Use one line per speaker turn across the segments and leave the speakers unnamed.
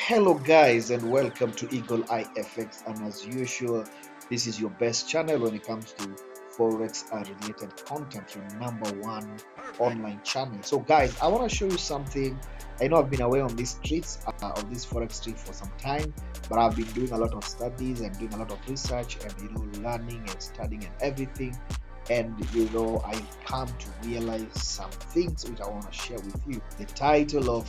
Hello, guys, and welcome to Eagle Eye FX. And as usual, this is your best channel when it comes to Forex related content, your number one online channel. So, guys, I want to show you something. I know I've been away on these streets of this Forex street for some time, but I've been doing a lot of studies and doing a lot of research and learning and studying and everything. And I've come to realize some things which I want to share with you. The title of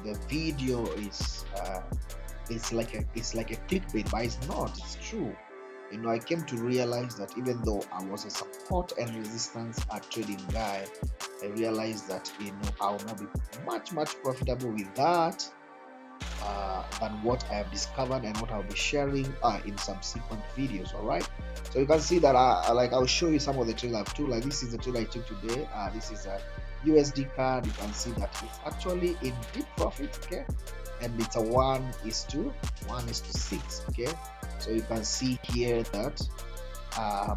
the video is it's like a clickbait, but it's not. It's true. I came to realize that even though I was a support and resistance trading guy, I realized that I will not be much profitable with that than what I have discovered and what I'll be sharing in subsequent videos. All right, so you can see that I'll show you some of the trade I've took. Like, this is the trade I took today. This is a USD card. You can see that it's actually in deep profit. Okay, and it's a 1:6. Okay, so you can see here that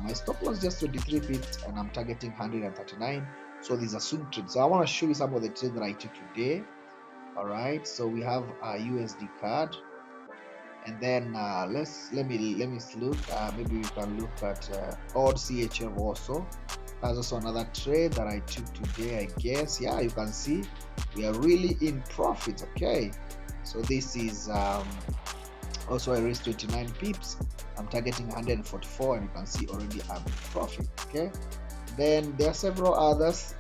my stop loss just 23 pips and I'm targeting 139. So these are swing trades. So I want to show you some of the trades that I took today. All right, so we have a USD card, and then let me look. Maybe we can look at odd CHF also. That's also another trade that I took today, I guess. Yeah, you can see we are really in profit. Okay, so this is also I raised 29 pips. I'm targeting 144, and you can see already I'm in profit. Okay, then there are several others.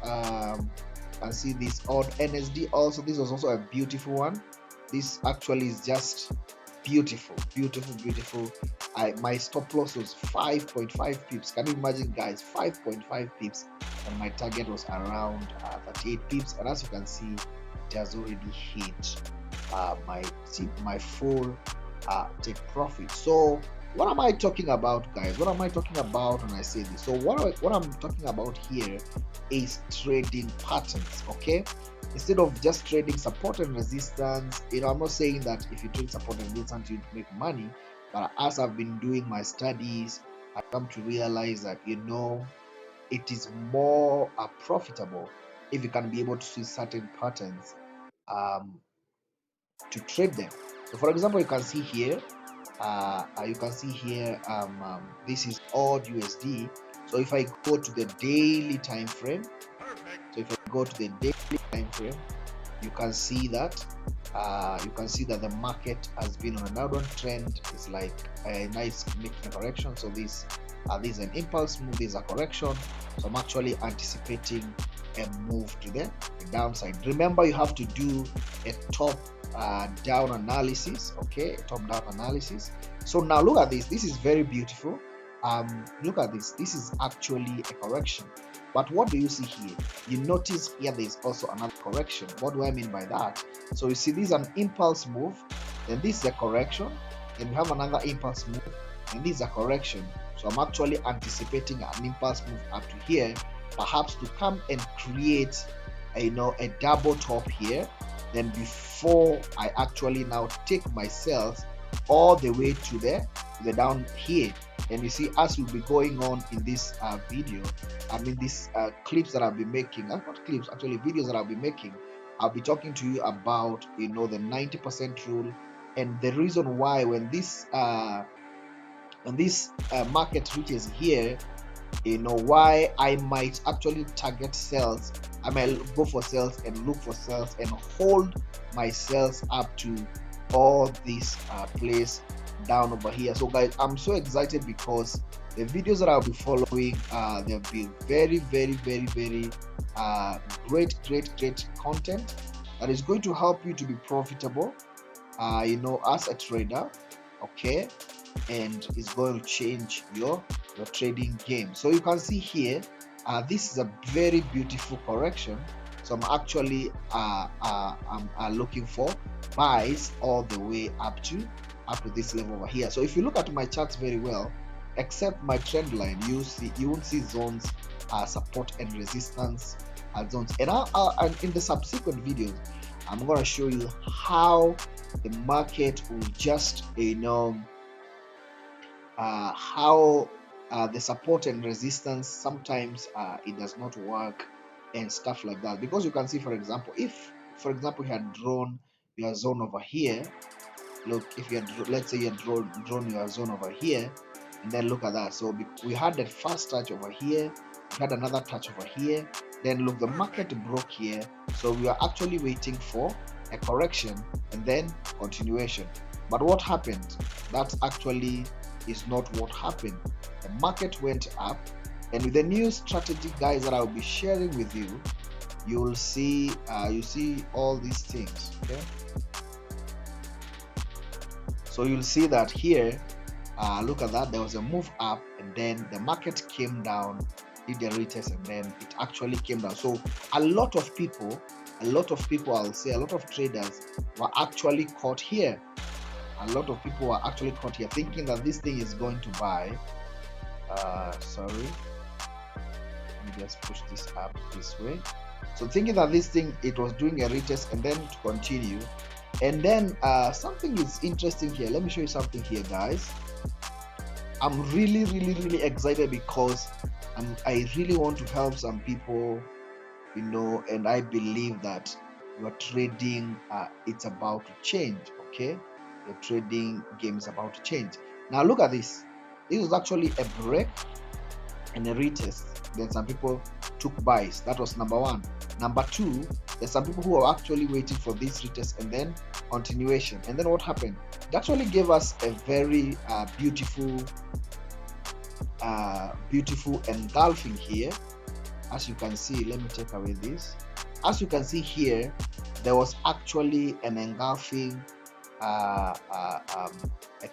Can see this odd NSD also. This was also a beautiful one. This actually is just beautiful. My stop loss was 5.5 pips. Can you imagine, guys? 5.5 pips, and my target was around 38 pips. And as you can see, it has already hit my full take profit. So what am I talking about, guys? What am I talking about when I say this? So what I'm talking about here is trading patterns. Okay, instead of just trading support and resistance, I'm not saying that if you trade support and resistance you make money, but as I've been doing my studies, I come to realize that it is more profitable if you can be able to see certain patterns um, to trade them. So for example, you can see here this is odd USD. So if I go to the daily time frame, you can see that the market has been on an downward trend. It's like a nice making a correction. So this is an impulse move, this is a correction. So I'm actually anticipating a move to the downside. Remember, you have to do a top down analysis. Okay, top down analysis. So now look at this. This is very beautiful. Look at this. This is actually a correction. But what do you see here? You notice here there is also another correction. What do I mean by that? So you see, this is an impulse move, then this is a correction, then we have another impulse move, and this is a correction. So I'm actually anticipating an impulse move up to here, perhaps to come and create a double top here. Then before I actually now take my sales all the way to the down here. And you see, as we'll be going on in this video, these clips that I'll be making, not clips, actually videos that I'll be making, I'll be talking to you about the 90% rule, and the reason why when this market reaches here, why I might actually target sales. I might go for sales and look for sales and hold my sales up to all this place down over here. So guys, I'm so excited because the videos that I'll be following, they'll be very great content that is going to help you to be profitable as a trader. Okay, and it's going to change your trading game. So you can see here, this is a very beautiful correction. So I'm actually I'm looking for buys all the way up to this level over here. So if you look at my charts very well, except my trend line, you won't see zones, support and resistance zones. And in the subsequent videos, I'm going to show you how the market will just how the support and resistance sometimes it does not work and stuff like that. Because you can see, for example, if you had drawn your zone over here. Look, if you're, let's say you're drawn your zone over here, and then look at that. So we had that first touch over here, we had another touch over here, then look, the market broke here. So we are actually waiting for a correction and then continuation. But what happened? That actually is not what happened. The market went up, and with the new strategy, guys, that I'll be sharing with you, you'll see you see all these things. Okay, so you'll see that here, look at that, there was a move up, and then the market came down, did the retest, and then it actually came down. So a lot of people, I'll say a lot of traders were actually caught here. A lot of people were actually caught here thinking that this thing is going to buy. Sorry, let me just push this up this way. So thinking that this thing, it was doing a retest and then to continue. And then something is interesting here. Let me show you something here, guys. I'm really excited because I really want to help some people, you know, and I believe that your trading, it's about to change. Okay, your trading game is about to change. Now look at this. This was actually a break and a retest. Then some people took buys. That was number one. Number two, there's some people who are actually waiting for this retest and then continuation. And then what happened? It actually gave us a very beautiful engulfing here. As you can see, let me take away this. As you can see here, there was actually an engulfing a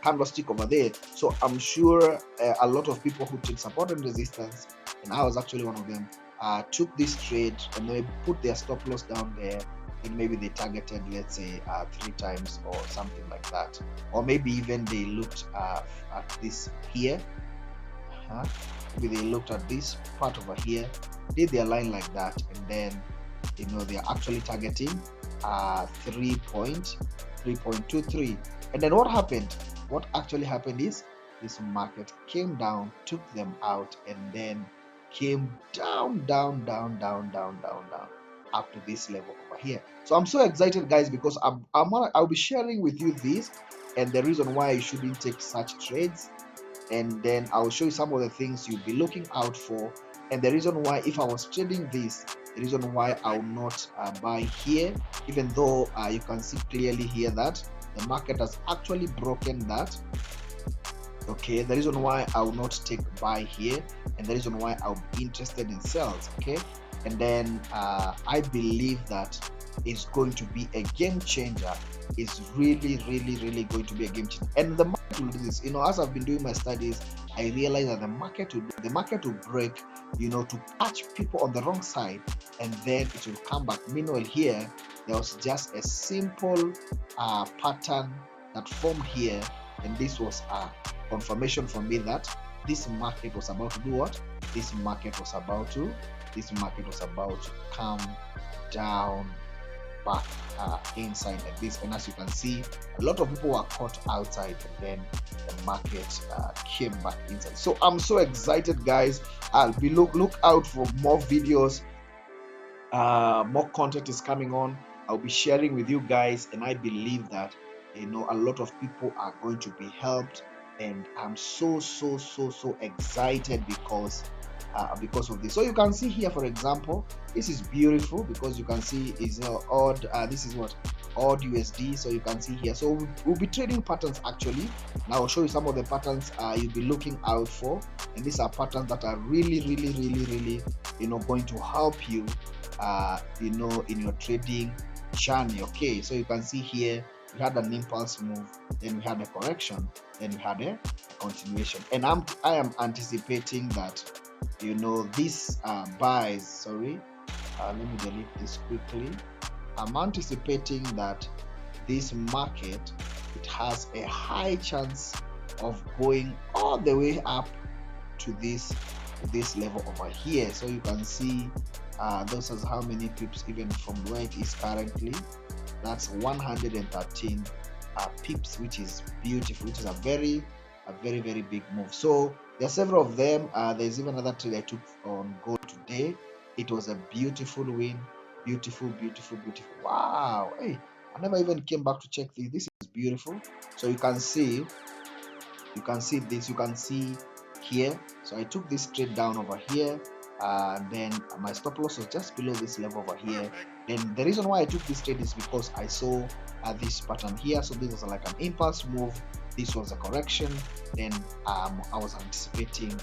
candlestick over there. So I'm sure a lot of people who take support and resistance, and I was actually one of them, took this trade and they put their stop loss down there, and maybe they targeted, let's say 3 times or something like that, or maybe even they looked at this here. Maybe they looked at this part over here, did their line like that, and then, you know, they are actually targeting 3.23. And then what happened? What actually happened is this market came down, took them out, and then came down up to this level over here. So I'm so excited, guys, because I'll be sharing with you this and the reason why you shouldn't take such trades, and then I'll show you some of the things you'll be looking out for, and the reason why, if I was trading this, the reason why I'll not buy here, even though you can see clearly here that the market has actually broken that. Okay, the reason why I will not take buy here, and the reason why I'll be interested in sales. Okay, and then I believe that it's going to be a game changer. It's really going to be a game changer, and the market will do this. You know, as I've been doing my studies, I realize that the market will break, you know, to catch people on the wrong side, and then it will come back. Meanwhile, here there was just a simple pattern that formed here, and this was a confirmation for me that this market was about to do what? This market was about to come down back inside like this. And as you can see, a lot of people were caught outside, and then the market came back inside. So I'm so excited, guys. I'll be look out for more videos. More content is coming on. I'll be sharing with you guys, and I believe that, you know, a lot of people are going to be helped, and I'm so excited because of this. So you can see here, for example, this is beautiful because you can see is odd. This is what odd USD. So you can see here. So we'll be trading patterns actually. Now I'll show you some of the patterns you'll be looking out for, and these are patterns that are really, you know, going to help you, you know, in your trading journey. Okay, so you can see here we had an impulse move, then we had a correction, then we had a continuation, and I am anticipating that, you know, this buys, sorry, let me delete this quickly. I'm anticipating that this market, it has a high chance of going all the way up to this level over here. So you can see those is how many pips even from where it is currently. That's 113 pips, which is beautiful, which is a very big move. So there are several of them. There's even another trade I took on gold today. It was a beautiful win. Beautiful. Wow. Hey, I never even came back to check this. This is beautiful. So you can see this, you can see here. So I took this trade down over here, and then my stop loss was just below this level over here. Then the reason why I took this trade is because I saw this pattern here. So this was like an impulse move, this was a correction, then I was anticipating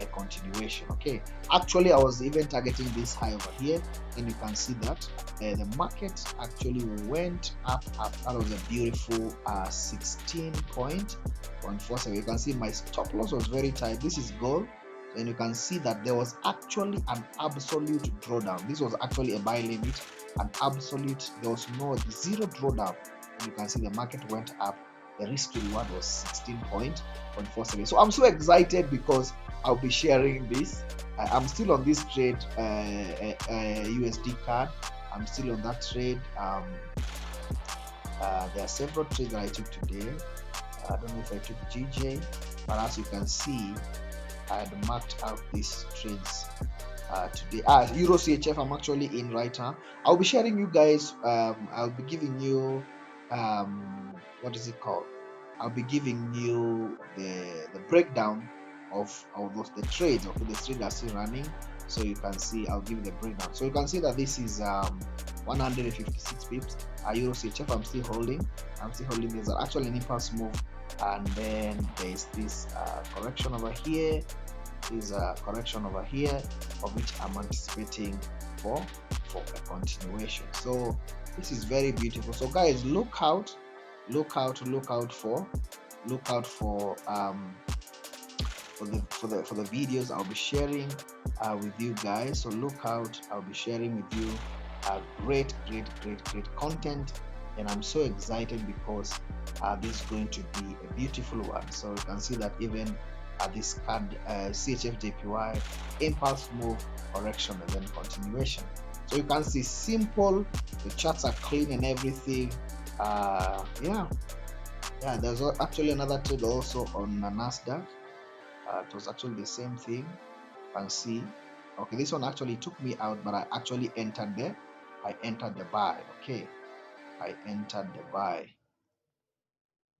a continuation. Okay, actually I was even targeting this high over here, and you can see that the market actually went up. That was a beautiful 16.47. You can see my stop loss was very tight. This is gold, and you can see that there was actually an absolute drawdown. This was actually a buy limit, an absolute, there was no zero drawdown, and you can see the market went up. The risk to reward was 16.47. So I'm so excited because I'll be sharing this. I'm still on this trade, USD card. I'm still on that trade. There are several trades that I took today. I don't know if I took GJ, but as you can see, I had marked out these trades today. Euro CHF, I'm actually in right now. I'll be sharing you guys. I'll be giving you what is it called? I'll be giving you the breakdown of the trades. Okay, the trades are still running, so you can see. I'll give you the breakdown. So you can see that this is 156 pips. Euro CHF, I'm still holding. There's actually an impulse move, and then there's this correction over here. Is a correction over here, of which I'm anticipating for a continuation. So this is very beautiful. So guys, look out for the videos I'll be sharing with you guys. So look out, I'll be sharing with you great content, and I'm so excited because this is going to be a beautiful one. So you can see that even this card, CHF JPY, impulse move, correction, and then continuation. So you can see simple, the charts are clean and everything. There's actually another trade also on Nasdaq. It was actually the same thing. You can see, okay, this one actually took me out, but I actually entered the buy. Okay, I entered the buy.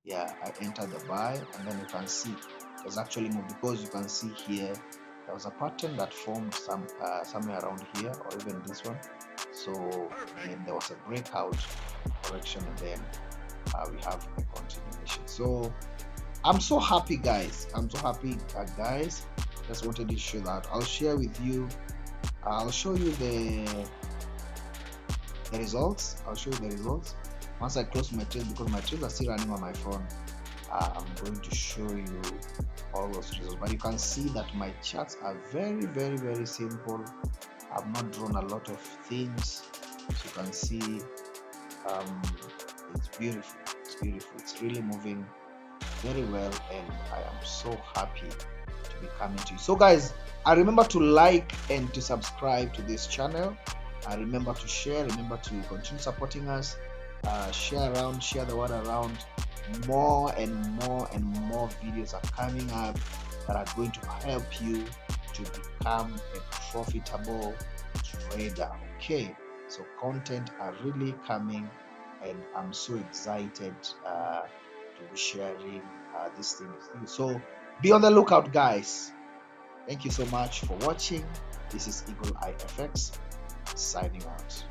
I entered the buy, and then you can see there's actually more, because you can see here there was a pattern that formed somewhere around here, or even this one. So then there was a breakout correction, and then we have a continuation. So I'm so happy, guys. Just wanted to show that. I'll share with you. I'll show you the results. Once I close my trade, because my trades are still running on my phone. I'm going to show you all those results, but you can see that my charts are very simple. I've not drawn a lot of things, so you can see it's beautiful. It's really moving very well, and I am so happy to be coming to you. So guys, remember to like and to subscribe to this channel. Remember to share, remember to continue supporting us. Share the word around. More and more videos are coming up that are going to help you to become a profitable trader. Okay, so content are really coming, and I'm so excited to be sharing this thing with you. So be on the lookout, guys. Thank you so much for watching. This is Eagle Eye FX signing out.